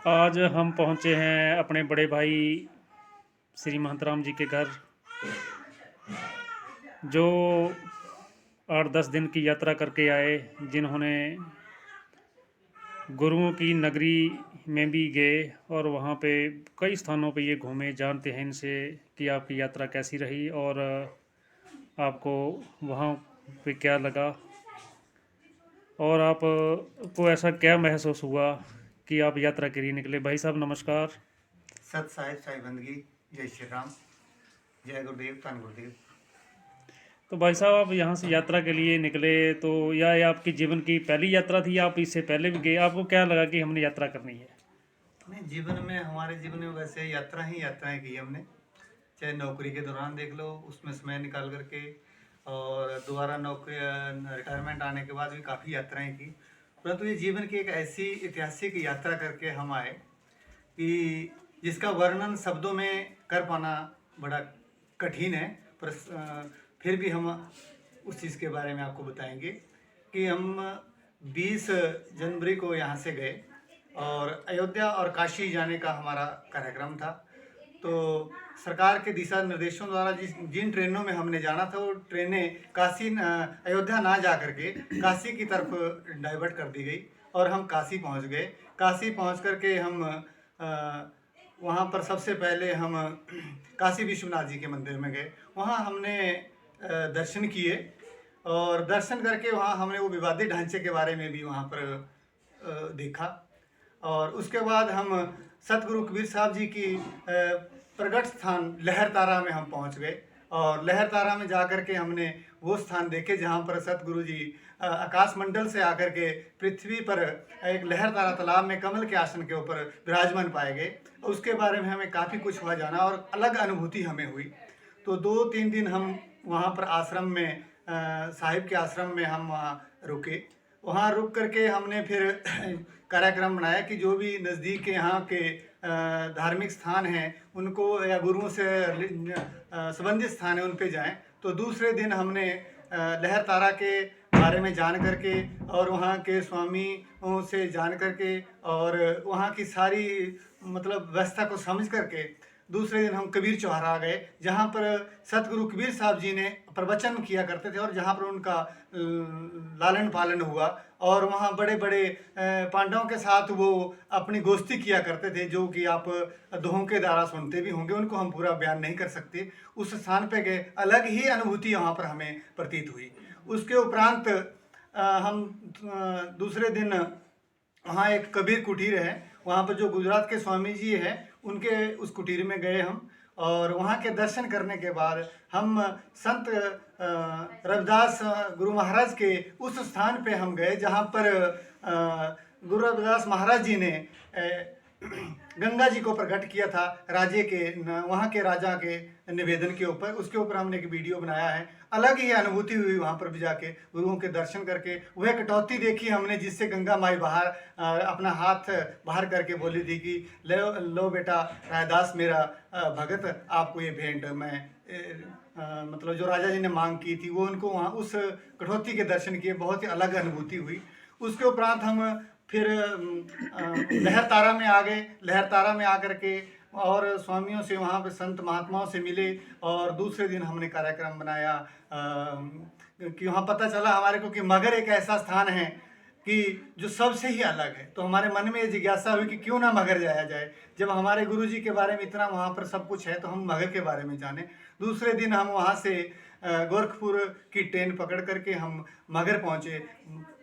आज हम पहुंचे हैं अपने बड़े भाई श्री महंतराम जी के घर, जो 8-10 दिन की यात्रा करके आए, जिन्होंने गुरुओं की नगरी में भी गए और वहाँ पे कई स्थानों पे ये घूमे। जानते हैं इनसे कि आपकी यात्रा कैसी रही और आपको वहाँ पे क्या लगा और आप को ऐसा क्या महसूस हुआ कि आप यात्रा के लिए निकले। भाई साहब नमस्कार। सत साहिब साई बंदगी। जय श्री राम। जय गुरुदेव धन गुरुदेव। तो भाई साहब आप यहाँ से यात्रा के लिए निकले, तो या ये आपकी जीवन की पहली यात्रा थी, आप इससे पहले भी गए? आपको क्या लगा कि हमने यात्रा करनी है? नहीं, जीवन में हमारे जीवन में वैसे यात्रा ही यात्राएं की हमने। चाहे नौकरी के दौरान देख लो, उसमें समय निकाल करके, और दोबारा नौकरी रिटायरमेंट आने के बाद भी काफ़ी यात्राएं की। परंतु ये जीवन की एक ऐसी ऐतिहासिक यात्रा करके हम आए कि जिसका वर्णन शब्दों में कर पाना बड़ा कठिन है। पर फिर भी हम उस चीज़ के बारे में आपको बताएंगे कि हम 20 जनवरी को यहाँ से गए और अयोध्या और काशी जाने का हमारा कार्यक्रम था। तो सरकार के दिशा निर्देशों द्वारा जिन ट्रेनों में हमने जाना था, वो ट्रेनें अयोध्या ना जा करके काशी की तरफ डाइवर्ट कर दी गई और हम काशी पहुंच गए। काशी पहुंच करके हम वहाँ पर सबसे पहले हम काशी विश्वनाथ जी के मंदिर में गए। वहाँ हमने दर्शन किए और दर्शन करके वहाँ हमने वो विवादित ढांचे के बारे में भी वहाँ पर देखा। और उसके बाद हम सतगुरु कबीर साहब जी की प्रगट स्थान लहर तारा में हम पहुँच गए और लहर तारा में जाकर के हमने वो स्थान देखे जहाँ पर सतगुरु जी आकाश मंडल से आकर के पृथ्वी पर एक लहर तारा तालाब में कमल के आसन के ऊपर विराजमान पाए गए। उसके बारे में हमें काफ़ी कुछ हुआ जाना और अलग अनुभूति हमें हुई। तो 2-3 दिन हम वहाँ पर आश्रम में साहिब के आश्रम में हम वहाँ रुके। वहाँ रुक करके हमने फिर कार्यक्रम बनाया कि जो भी नज़दीक के यहाँ के धार्मिक स्थान हैं उनको, या गुरुओं से संबंधित स्थान है, उन पे जाएं। तो दूसरे दिन हमने लहर तारा के बारे में जान करके और वहाँ के स्वामियों से जान करके और वहाँ की सारी मतलब व्यवस्था को समझ करके दूसरे दिन हम कबीर चौराहा गए, जहाँ पर सतगुरु कबीर साहब जी ने प्रवचन किया करते थे और जहाँ पर उनका लालन पालन हुआ। और वहाँ बड़े बड़े पांडवों के साथ वो अपनी गोष्ठी किया करते थे, जो कि आप दोहों के द्वारा सुनते भी होंगे, उनको हम पूरा बयान नहीं कर सकते। उस स्थान पे गए, अलग ही अनुभूति वहाँ पर हमें प्रतीत हुई। उसके उपरांत हम दूसरे दिन वहाँ एक कबीर कुटीर है, वहाँ पर जो गुजरात के स्वामी जी हैं उनके उस कुटीर में गए हम। और वहाँ के दर्शन करने के बाद हम संत रविदास गुरु महाराज के उस स्थान पे हम गए जहाँ पर गुरु रविदास महाराज जी ने गंगा जी को प्रकट किया था राजे के, वहाँ के राजा के निवेदन के ऊपर। उसके ऊपर हमने एक वीडियो बनाया है। अलग ही अनुभूति हुई वहाँ पर भी जाके, गुरुओं के दर्शन करके। वह कटौती देखी हमने जिससे गंगा माई बाहर अपना हाथ बाहर करके बोली थी कि लो लो बेटा रायदास मेरा भगत, आपको ये भेंट मैं मतलब जो राजा जी ने मांग की थी वो उनको वहाँ उस कटौती के दर्शन किए। बहुत ही अलग अनुभूति हुई। उसके उपरांत हम फिर लहर तारा में आ गए। लहर तारा में आकर के और स्वामियों से, वहाँ पे संत महात्माओं से मिले और दूसरे दिन हमने कार्यक्रम बनाया कि वहाँ पता चला हमारे को कि मगर एक ऐसा स्थान है कि जो सबसे ही अलग है। तो हमारे मन में ये जिज्ञासा हुई कि क्यों ना मगर जाया जाए, जब हमारे गुरु जी के बारे में इतना वहाँ पर सब कुछ है तो हम मगर के बारे में जाने। दूसरे दिन हम वहाँ से गोरखपुर की ट्रेन पकड़ करके हम मगर पहुँचे।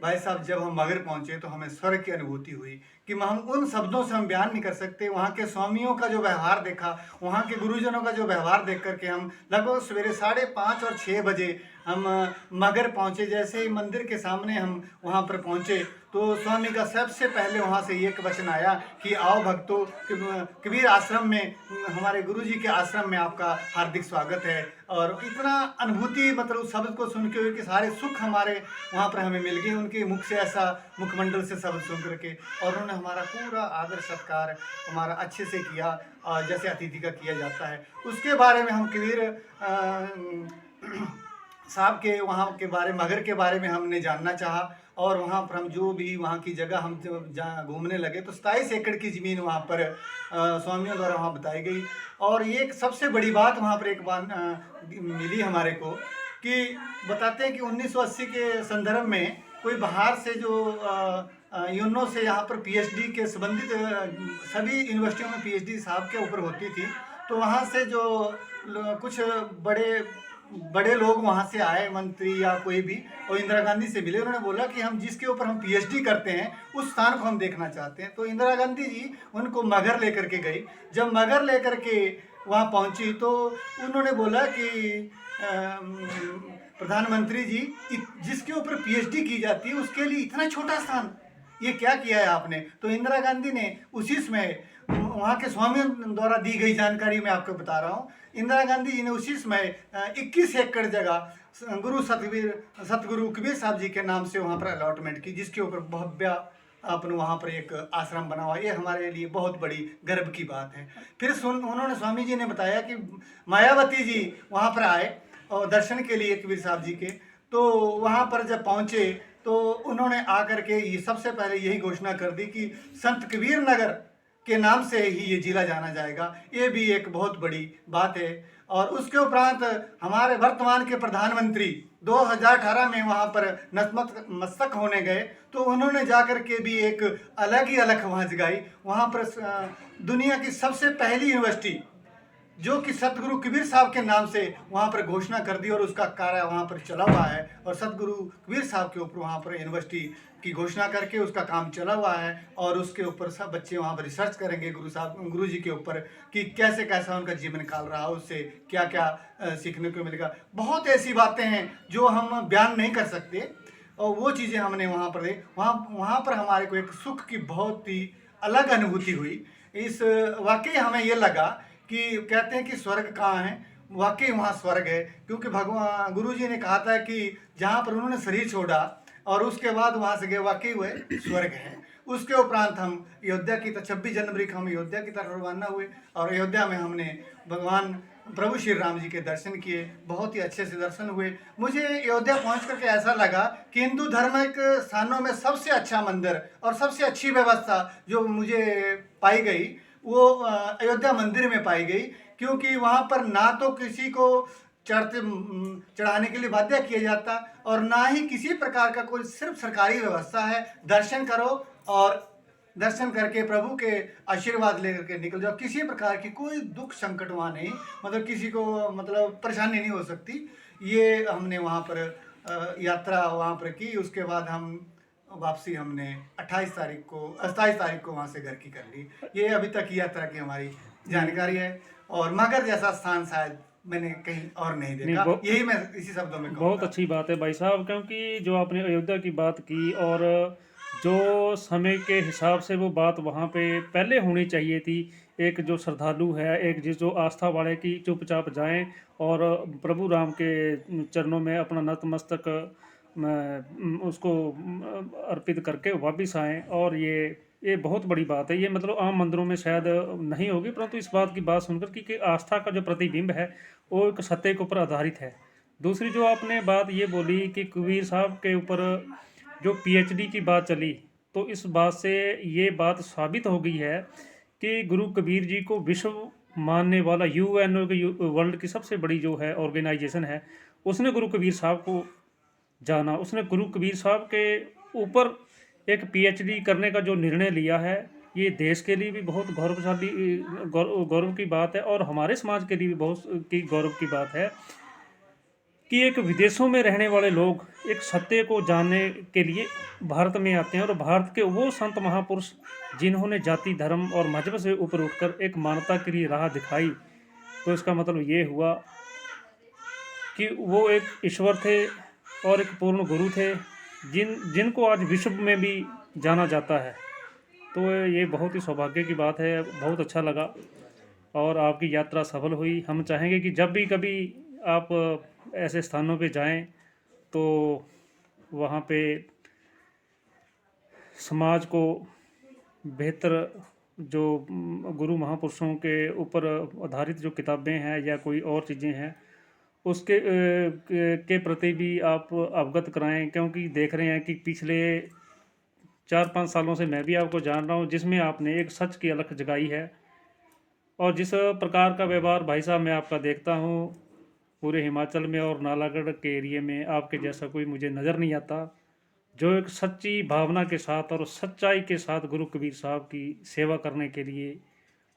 भाई साहब, जब हम मगर पहुँचे तो हमें स्वर्ग की अनुभूति हुई कि हम उन शब्दों से हम बयान नहीं कर सकते। वहाँ के स्वामियों का जो व्यवहार देखा, वहाँ के गुरुजनों का जो व्यवहार देख करके हम लगभग सवेरे 5:30 और 6 बजे हम मगर पहुँचे। जैसे ही मंदिर के सामने हम वहाँ पर पहुँचे तो स्वामी का सबसे पहले वहाँ से एक वचन आया कि आओ भक्तों, कबीर आश्रम में, हमारे गुरु जी के आश्रम में आपका हार्दिक स्वागत है। और इतना अनुभूति मतलब उस शब्द को सुन के हुई कि सारे सुख हमारे वहाँ पर हमें मिल गए उनके मुख से, ऐसा मुखमंडल से शब्द सुन करके। और उन्होंने हमारा पूरा आदर सत्कार हमारा अच्छे से किया, जैसे अतिथि का किया जाता है। उसके बारे में हम कबीर साहब के वहाँ के बारे, मगर के बारे में हमने जानना चाहा। और वहाँ पर हम जो भी वहाँ की जगह हम जहाँ घूमने लगे तो 27 एकड़ की ज़मीन वहाँ पर स्वामियों द्वारा वहाँ बताई गई। और ये एक सबसे बड़ी बात वहाँ पर एक बार मिली हमारे को कि बताते हैं कि 1980 के संदर्भ में कोई बाहर से जो यूनो से यहाँ पर पीएचडी के संबंधित सभी यूनिवर्सिटियों में पीएचडी साहब के ऊपर होती थी, तो वहाँ से जो कुछ बड़े बड़े लोग वहाँ से आए, मंत्री या कोई भी, और इंदिरा गांधी से मिले। उन्होंने बोला कि हम जिसके ऊपर हम पीएचडी करते हैं उस स्थान को हम देखना चाहते हैं। तो इंदिरा गांधी जी उनको मगहर लेकर के गई। जब मगहर लेकर के वहाँ पहुँची तो उन्होंने बोला कि प्रधानमंत्री जी, जिसके ऊपर पीएचडी की जाती है उसके लिए इतना छोटा स्थान, ये क्या किया है आपने? तो इंदिरा गांधी ने उसी समय, वहाँ के स्वामियों द्वारा दी गई जानकारी मैं आपको बता रहा हूँ, इंदिरा गांधी जी ने उसी समय 21 एकड़ जगह सतगुरु कबीर साहब जी के नाम से वहाँ पर अलॉटमेंट की, जिसके ऊपर भव्य अपन वहाँ पर एक आश्रम बना हुआ। ये हमारे लिए बहुत बड़ी गर्व की बात है। फिर उन्होंने, स्वामी जी ने बताया कि मायावती जी वहाँ पर आए और दर्शन के लिए कबीर साहब जी के। तो वहाँ पर जब पहुँचे तो उन्होंने आकर के ये सबसे पहले यही घोषणा कर दी कि संत कबीर नगर के नाम से ही ये जिला जाना जाएगा। ये भी एक बहुत बड़ी बात है। और उसके उपरांत हमारे वर्तमान के प्रधानमंत्री 2018 में वहाँ पर नतमस्तक होने गए, तो उन्होंने जाकर के भी एक अलग ही अलग वहाँ जगाई। वहाँ पर दुनिया की सबसे पहली यूनिवर्सिटी जो कि सतगुरु कबीर साहब के नाम से वहाँ पर घोषणा कर दी और उसका कार्य वहाँ पर चला हुआ है। और सतगुरु कबीर साहब के ऊपर वहाँ पर यूनिवर्सिटी की घोषणा करके उसका काम चला हुआ है। और उसके ऊपर सब बच्चे वहाँ पर रिसर्च करेंगे गुरु जी के ऊपर कि कैसे कैसा उनका जीवन काल रहा, उससे क्या क्या सीखने को मिलेगा। बहुत ऐसी बातें हैं जो हम बयान नहीं कर सकते, और वो चीज़ें हमने वहाँ पर वहाँ पर हमारे को एक सुख की बहुत ही अलग अनुभूति हुई। इस वाकई हमें ये लगा कि कहते हैं कि स्वर्ग कहाँ है, वाकई वहाँ स्वर्ग है। क्योंकि भगवान गुरु जी ने कहा था कि जहाँ पर उन्होंने शरीर छोड़ा और उसके बाद वहाँ से गए, वाकई हुए स्वर्ग है। उसके उपरांत हम अयोध्या की 26 जनवरी को हम अयोध्या की तरफ रवाना हुए और अयोध्या में हमने भगवान प्रभु श्री राम जी के दर्शन किए। बहुत ही अच्छे से दर्शन हुए। मुझे अयोध्या पहुंच करके ऐसा लगा कि हिंदू धार्मिक स्थानों में सबसे अच्छा मंदिर और सबसे अच्छी व्यवस्था जो मुझे पाई गई वो अयोध्या मंदिर में पाई गई। क्योंकि वहाँ पर ना तो किसी को चढ़ाने के लिए बाध्य किया जाता और ना ही किसी प्रकार का कोई, सिर्फ सरकारी व्यवस्था है। दर्शन करो और दर्शन करके प्रभु के आशीर्वाद लेकर के निकल जाओ। किसी प्रकार की कोई दुख संकट वहाँ नहीं, मतलब किसी को मतलब परेशानी नहीं हो सकती। ये हमने वहाँ पर यात्रा वहाँ पर की। उसके बाद हम वापसी हमने 27 तारीख को वहाँ से घर की कर ली। ये अभी तक की यात्रा की हमारी जानकारी है। और मगर जैसा स्थान शायद मैंने कहीं और नहीं देखा। यही मैं इसी शब्दों में कहूँगा। बहुत अच्छी बात है भाई साहब, क्योंकि जो आपने अयोध्या की बात की और जो समय के हिसाब से वो बात वहाँ पे पहले होनी चाहिए थी। एक जो श्रद्धालु है, एक जो आस्था वाले की चुपचाप जाएं और प्रभु राम के चरणों में अपना नतमस्तक उसको अर्पित करके वापस आएं। और ये बहुत बड़ी बात है। ये मतलब आम मंदिरों में शायद नहीं होगी, परंतु इस बात की बात सुनकर कि आस्था का जो प्रतिबिंब है वो एक सत्य के ऊपर आधारित है। दूसरी जो आपने बात ये बोली कि कबीर साहब के ऊपर जो पीएचडी की बात चली, तो इस बात से ये बात साबित हो गई है कि गुरु कबीर जी को विश्व मानने वाला यूएनओ के वर्ल्ड की सबसे बड़ी जो है ऑर्गेनाइजेशन है, उसने गुरु कबीर साहब को जाना। उसने गुरु कबीर साहब के ऊपर एक पीएचडी करने का जो निर्णय लिया है, ये देश के लिए भी बहुत गौरवशाली गौरव की बात है और हमारे समाज के लिए भी बहुत की गौरव की बात है कि एक विदेशों में रहने वाले लोग एक सत्य को जानने के लिए भारत में आते हैं। और भारत के वो संत महापुरुष जिन्होंने जाति धर्म और मजहब से ऊपर उठकर एक मानवता के लिए राह दिखाई, तो इसका मतलब ये हुआ कि वो एक ईश्वर थे और एक पूर्ण गुरु थे जिनको आज विश्व में भी जाना जाता है। तो ये बहुत ही सौभाग्य की बात है। बहुत अच्छा लगा और आपकी यात्रा सफल हुई। हम चाहेंगे कि जब भी कभी आप ऐसे स्थानों पे जाएं तो वहाँ पे समाज को बेहतर जो गुरु महापुरुषों के ऊपर आधारित जो किताबें हैं या कोई और चीज़ें हैं के प्रति भी आप अवगत कराएं, क्योंकि देख रहे हैं कि पिछले 4-5 सालों से मैं भी आपको जान रहा हूं, जिसमें आपने एक सच की अलख जगाई है। और जिस प्रकार का व्यवहार भाई साहब मैं आपका देखता हूं पूरे हिमाचल में और नालागढ़ के एरिए में, आपके जैसा कोई मुझे नज़र नहीं आता, जो एक सच्ची भावना के साथ और सच्चाई के साथ गुरु कबीर साहब की सेवा करने के लिए,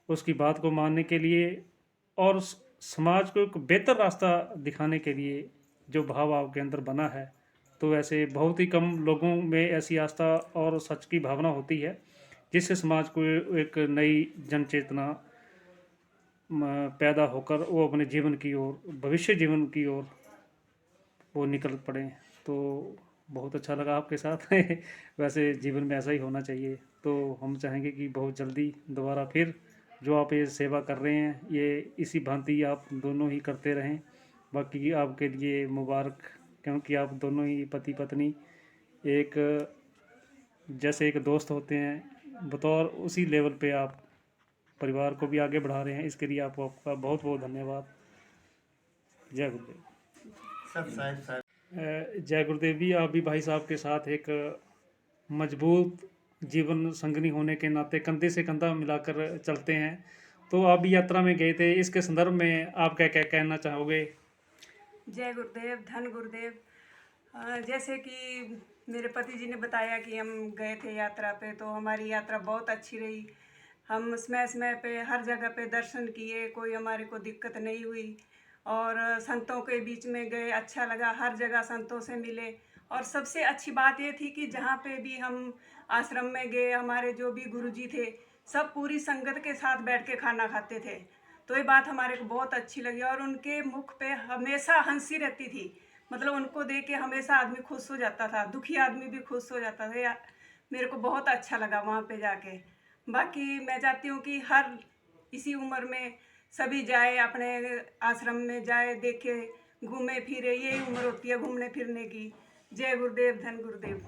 उसकी बात को मानने के लिए और समाज को एक बेहतर रास्ता दिखाने के लिए जो भाव आपके अंदर बना है, तो ऐसे बहुत ही कम लोगों में ऐसी आस्था और सच की भावना होती है जिससे समाज को एक नई जन चेतना पैदा होकर वो अपने जीवन की ओर, भविष्य जीवन की ओर वो निकल पड़े। तो बहुत अच्छा लगा आपके साथ वैसे जीवन में ऐसा ही होना चाहिए। तो हम चाहेंगे कि बहुत जल्दी दोबारा फिर जो आप ये सेवा कर रहे हैं ये इसी भांति आप दोनों ही करते रहें। बाकी आपके लिए मुबारक, क्योंकि आप दोनों ही पति पत्नी एक जैसे एक दोस्त होते हैं, बतौर उसी लेवल पे आप परिवार को भी आगे बढ़ा रहे हैं। इसके लिए आपको आपका बहुत बहुत धन्यवाद। जय गुरुदेव। सब साहिब साहब। जय गुरुदेव भी। आप भी भाई साहब के साथ एक मजबूत जीवन संगनी होने के नाते कंधे से कंधा मिलाकर चलते हैं। तो आप भी यात्रा में गए थे, इसके संदर्भ में आप क्या क्या कहना चाहोगे? जय गुरुदेव, धन गुरुदेव। जैसे कि मेरे पति जी ने बताया कि हम गए थे यात्रा पे, तो हमारी यात्रा बहुत अच्छी रही। हम समय समय पे हर जगह पे दर्शन किए, कोई हमारे को दिक्कत नहीं हुई। और संतों के बीच में गए, अच्छा लगा, हर जगह संतों से मिले। और सबसे अच्छी बात ये थी कि जहाँ पे भी हम आश्रम में गए, हमारे जो भी गुरुजी थे सब पूरी संगत के साथ बैठ के खाना खाते थे। तो ये बात हमारे को बहुत अच्छी लगी और उनके मुख पे हमेशा हंसी रहती थी। मतलब उनको देख के हमेशा आदमी खुश हो जाता था, दुखी आदमी भी खुश हो जाता था। या मेरे को बहुत अच्छा लगा वहाँ पे जाके। बाकी मैं चाहती हूँ कि हर इसी उम्र में सभी जाए, अपने आश्रम में जाए, देखे, घूमे फिरे। यही उम्र होती है घूमने फिरने की। जय गुरुदेव, धन गुरुदेव।